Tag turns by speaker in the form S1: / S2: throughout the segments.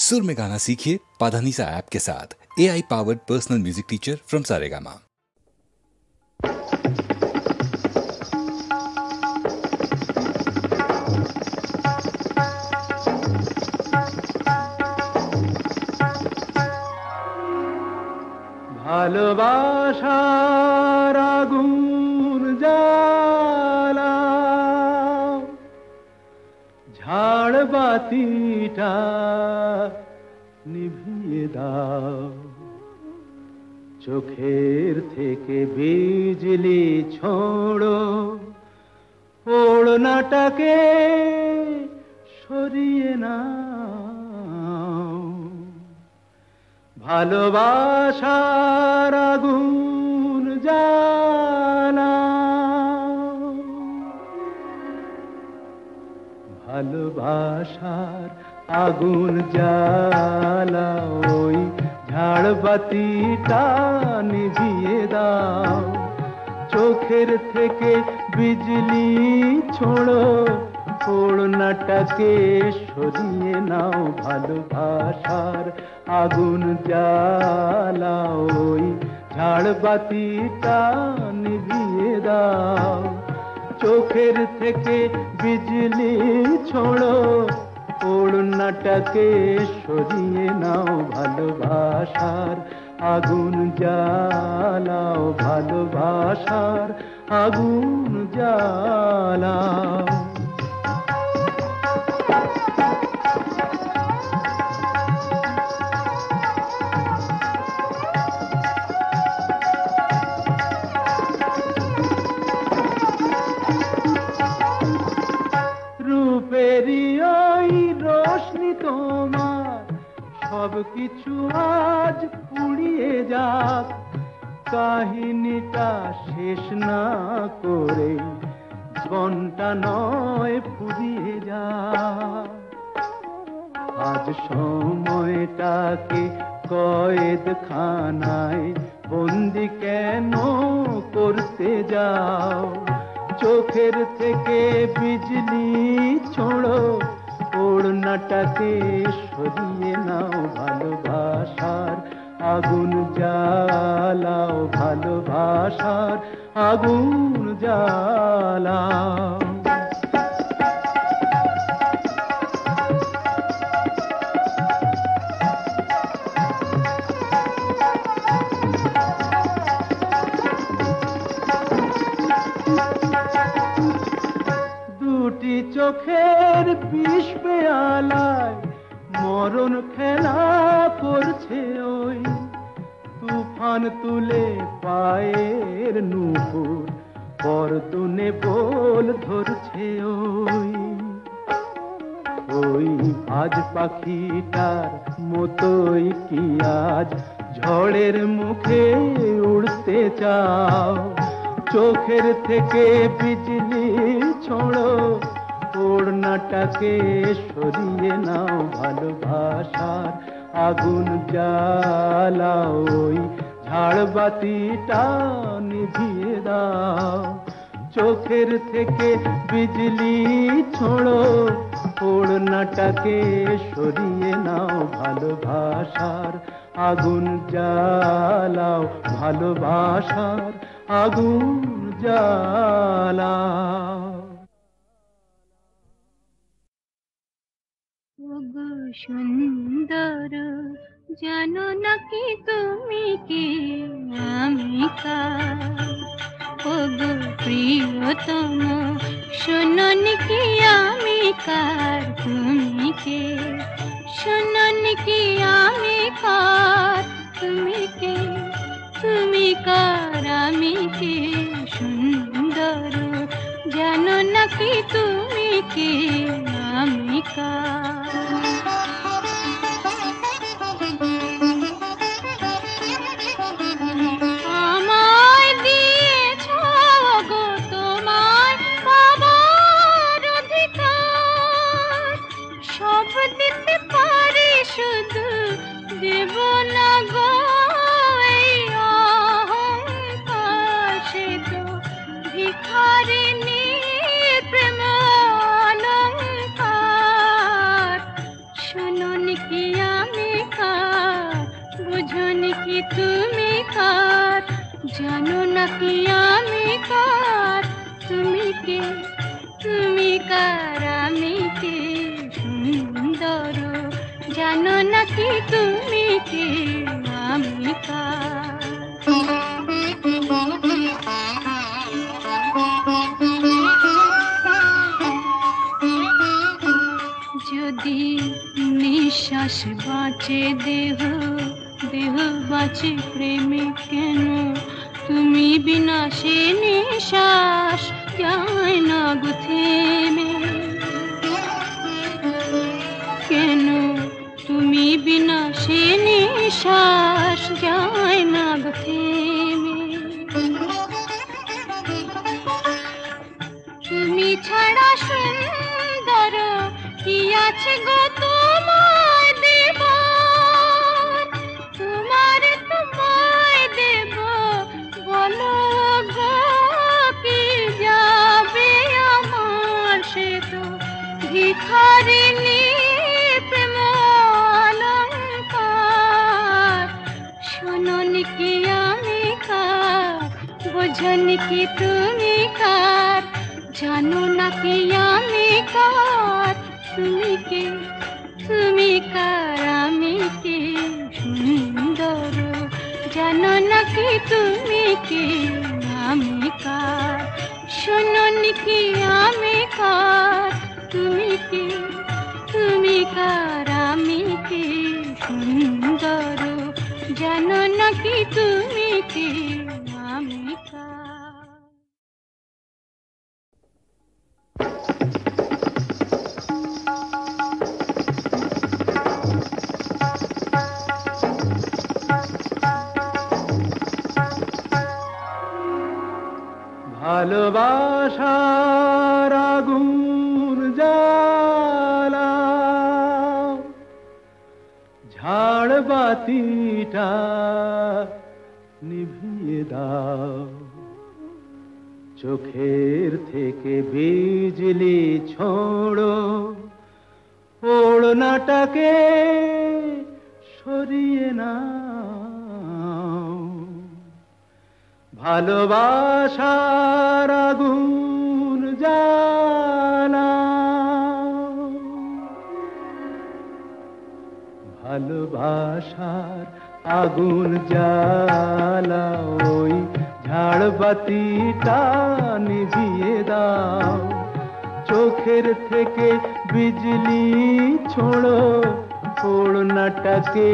S1: सुर में गाना सीखिए पाधानीसा ऐप के साथ। AI powered personal music teacher from Saregama.
S2: ভালোবাসার আগুন জ্বালা ঝাড় বাতিটা নিভিয়ে দাও, চোখের থেকে বিজলি ছোড়ো, ওড়নাটাকে সরিয়ে নাও। ভালোবাসার আগুন জ্বালা, ভালোবাসার আগুন জ্বালা, ওই ঝাড়বাতিটা নিভিয়ে দাও, চোখের থেকে বিজলি ছোড়ো, ওড়নাটাকে সরিয়ে নাও। ভালোবাসার আগুন জ্বালা, ওই ঝাড়বাতিটা নিভিয়ে দাও, চোখের থেকে বিজলি ছোড়ো, ওড়নাটাকে সরিয়ে নাও। ভালোবাসার আগুন জ্বালাও, ভালোবাসার আগুন জ্বালাও। রূপেরই ওই রোশনি তোমার সব কিছু আজ পুড়িয়ে যাক, কাহিনীটা শেষ না করে জীবনটা নয় ফুরিয়ে যাক। আজ সময়টাকে কয়েদখানায় বন্দি কেন করতে যাও, চোখের থেকে বিজলি ছোড়ো, ওড়নাটাকে সরিয়ে নাও। ভালোবাসার আগুন জ্বালাও, ভালোবাসার আগুন জ্বালাও। দুটি চোখের বিষ পেয়ালায় মরণ খেলা করছে, ওই তুফান তুলে পায়ের নুপুর পরদুনে বোল ধরছে, ওই আজ পাখিটার মতোই কি আজ ঝড়ের মুখে উড়তে চাও, চোখের থেকে বিজলি ছোড়ো, ওড়নাটাকে সরিয়ে নাও। ভালোবাসার আগুন জ্বালাও, ওই ঝাড়বাতিটা নিভিয়ে দাও, চোখের থেকে বিজলি ছোড়ো, ওড়নাটাকে সরিয়ে নাও। ভালোবাসার আগুন জ্বালাও, ভালোবাসার আগুন জ্বালাও।
S3: ওগো সুন্দর, জানো নাকি তুমি কে আমি কার? ওগো প্রিয়তম, শোনো নাকি আমি কার? তুমি কে? শোনো নাকি আমি কার? তুমি কে? তুমি কার? আমি কে? সুন্দর, জানো নাকি তুমি কে আমি কার? আমায় দিয়েছ গো তোমার পাবার অধিকার, সব দিতে পারি শুধু দেব না গো এই অহংকার, সে তো ভিখারিনী প্রেম অলংকার। শোনো কি বুঝনি কি তুমি কার, জানো না কি আমি কার, তুমি কে, তুমি কার, আমি কে, সুন্দর জানো না কি তুমি কে, আমি কার। যদি নিঃশ্বাস বাঁচে দেহ, দেহ বাঁচে প্রেমে কেন, তুমি বিনা সে নিঃশ্বাস যায় না গো থেমে। কেন তুমি বিনা সে নিঃশ্বাস যায় না গো থেমে। তুমি ছাড়া সুন্দর কি আছে গো তোমায় দেব, তোমার তোমায় দেব, বলো গো কি যাবে আমার, সে তো ভিখারিনী প্রেম অলংকার। শোনোনি কি আমি কার, বোঝনি কি তুমি কার, জানো না কি আমি কার, তুমি কে, তুমি কার, আমি কে, সুন্দর জানো না কি তুমি কে, আমি কার। শোনোনি কি আমি কার, তুমি কে, তুমি কার, আমি কে, সুন্দর জানো না কি তুমি কে, আমি কার।
S2: ভালোবাসার আগুন জ্বালা, ঝাড় বাতিটা নিভিয়ে দাও, চোখের থেকে বিজলি ছোড়ো, ওড়নাটাকে সরিয়ে নাও। ভালোবাসার আগুন জ্বালা, ভালোবাসার আগুন জ্বালা, ওই ঝাড়বাতিটা নিভিয়ে দাও, চোখের থেকে বিজলি ছোড়ো, ওড়নাটাকে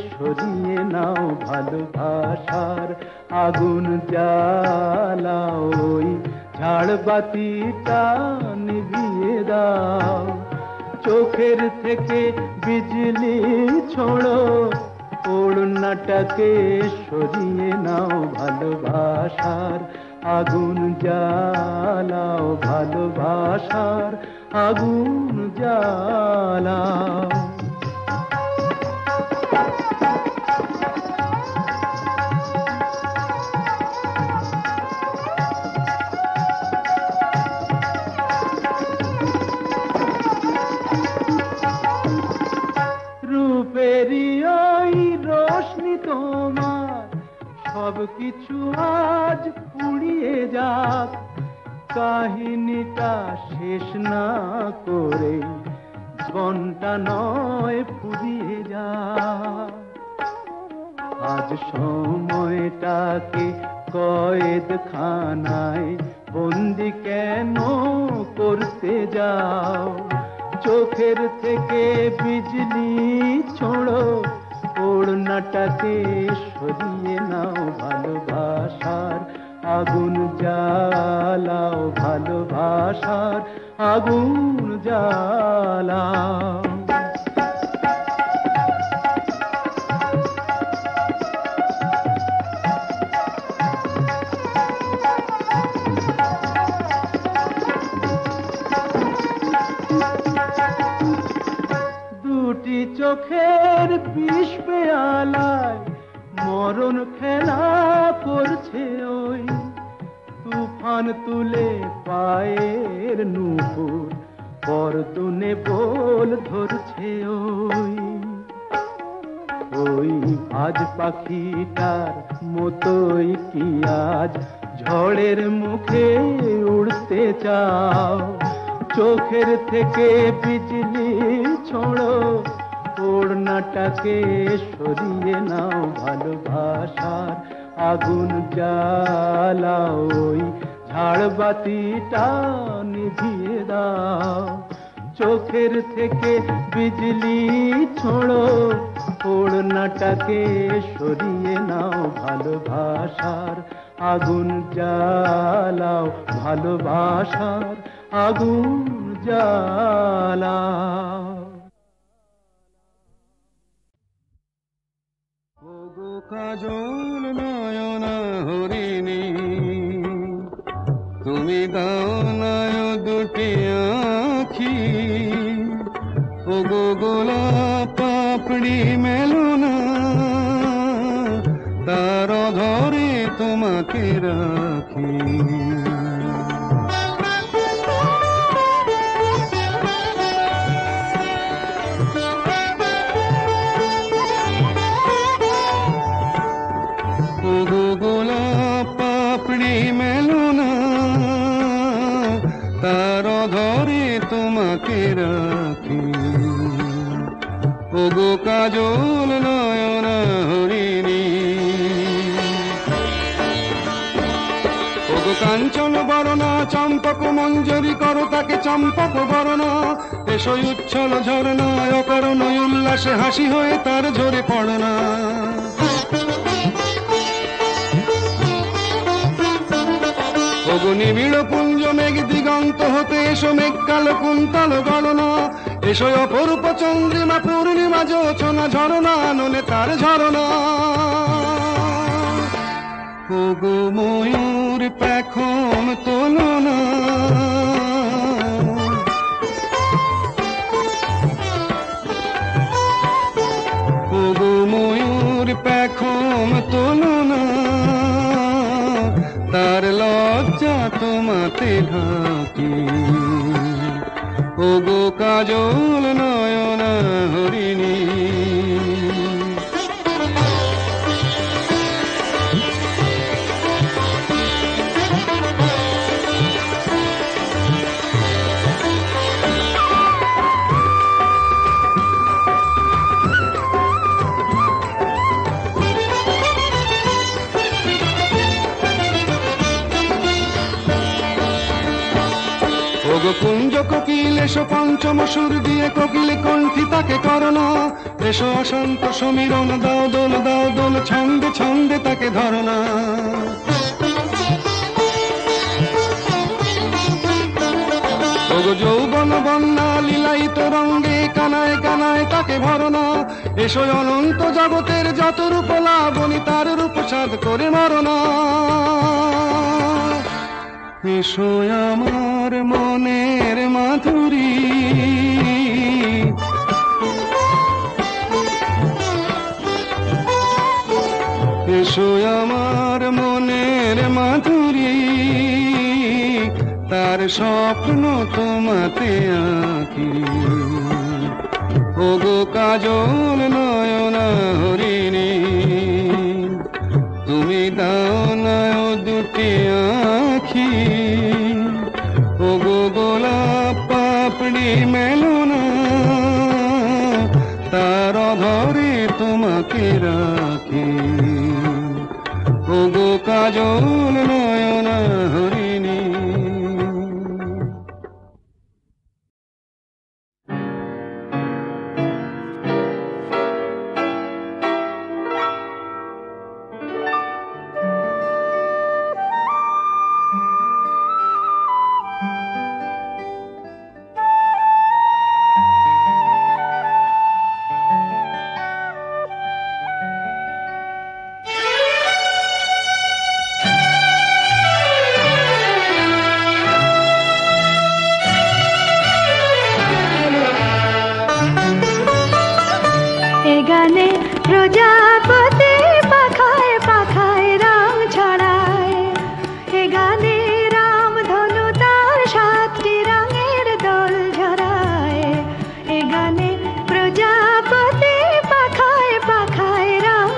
S2: সরিয়ে নাও। ভালোবাসার আগুন জ্বালা, ওই ঝাড়বাতিটা নিভিয়ে দাও, চোখের থেকে বিজলি ছোড়ো, ওড়নাটাকে সরিয়ে নাও। ভালোবাসার আগুন জ্বালাও, ভালোবাসার আগুন জ্বালাও। রূপেরই ওই রোশনি তোমার সব কিছু আজ পুড়িয়ে যাক, কাহিনীটা শেষ না করে জীবনটা নয় ফুরিয়ে যাক। আজ সময়টাকে কয়েদখানায় বন্দি কেন করতে যাও, চোখের থেকে বিজলি ছোড়ো, ওড়নাটাকে সরিয়ে নাও। ভালোবাসার আগুন জ্বালাও, ভালোবাসার আগুন জ্বালাও। দুটি চোখের বিষ পেয়ালায় মরণ খেলা করছে ওই, তুফান তুলে পায়ের নুপুর পরতুনে বোল ধরছে ওই। ওই আজ পাখিটার মতোই কি আজ ঝড়ের মুখে উড়তে চাও? চোখের থেকে বিজলি ছোড়ো, ওড়নাটাকে সরিয়ে নাও, ভালোবাসার আগুন জ্বালাও, ওই ঝাড়বাতিটা নিভিয়ে দাও। চোখের থেকে বিজলি ছোড়ো, ওড়নাটাকে সরিয়ে নাও, ভালোবাসার আগুন জ্বালাও, ভালোবাসার আগুন জ্বালাও।
S4: ওগো কাজল নয়না হরিণী, তুমি দাও নয় দুটি আখি। ওগো গোলাপ পাপড়ি মেলো না, তার ধরে তোমাকে রাখি। ওগো গোলাপ পাপড়ি মেলো না, তার ধরে তোমাকে রাখি। ওগো কাজল নয়না হরিণী, ওগো কাঞ্চন বরণা চম্পক মঞ্জরি করো তাকে চম্পক বরণা। এসোই উচ্ছল ঝরনা অকারণ উল্লাসে হাসি হয়ে তার ঝরে পড়ো না। ওগো নিবিড় পুঞ্জ মেঘ দিগন্ত হতে এসো মেঘ কালো কুন্তল গণনা। এসো অপরূপ চন্দ্রিমা পূর্ণিমা যোচনা ঝরনা নলে তার ঝরনা। ওগো ময়ূর পেখম তোলো না, ওগো ময়ূর পেখম তোলো না, তার লজ্জা তোমাতে ঢাকি। ওগো কাজল নয়না হরিণী, ওগো কুঞ্জ কোকিল এসো পঞ্চম সুর দিয়ে কোকিল কণ্ঠী তাকে করোনা। এসো অশান্ত সমীরণ দাও দোল দাও দোল ছন্দে ছন্দে তাকে ধরনা। ওগো যৌবন বন্যা লীলায়িত রঙ্গে কানায় কানায় তাকে ভরনা। এসো অনন্ত জগতের যত রূপ লাবণী তার রূপ সাধ করে মরনা। এসো আমার মনের মাধুরী, এসো আমার মনের মাধুরী, তার স্বপ্ন তোমাতে আঁকি। ওগো কাজল নয়না হরিণী, তুমি দাও নয় দুটি আঁখি। ওগো গোলাপ পাপড়ি মেলো না, তার ধরে তোমাকে রাখি। ওগো কাজল নয়না হরিণী।
S3: গানে প্রজাপতি পাখায় পাখায় রাম ছড়ায়। এ গানে রাম ধনু তার 7টি রঙের দোল ঝরায়। এ গানে প্রজাপতি পাখায় পাখায় রাম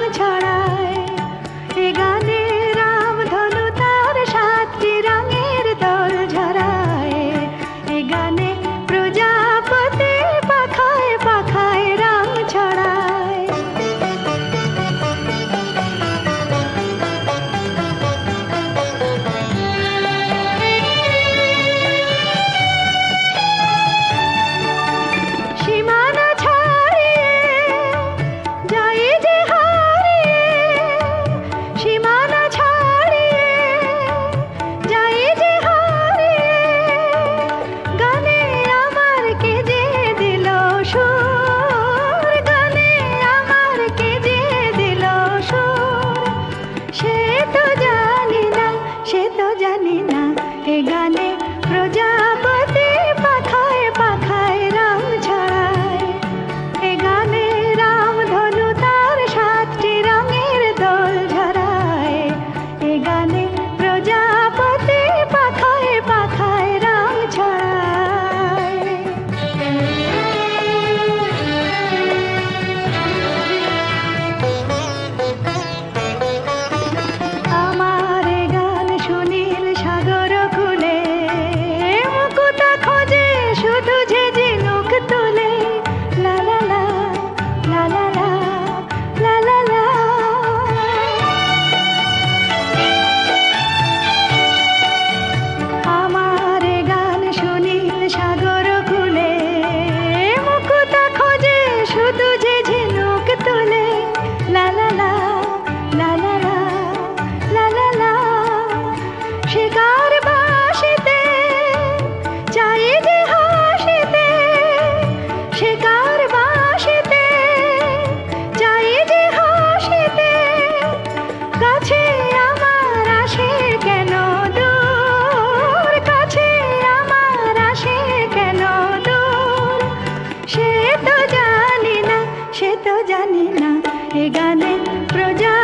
S3: জানি না এ গানে প্রজা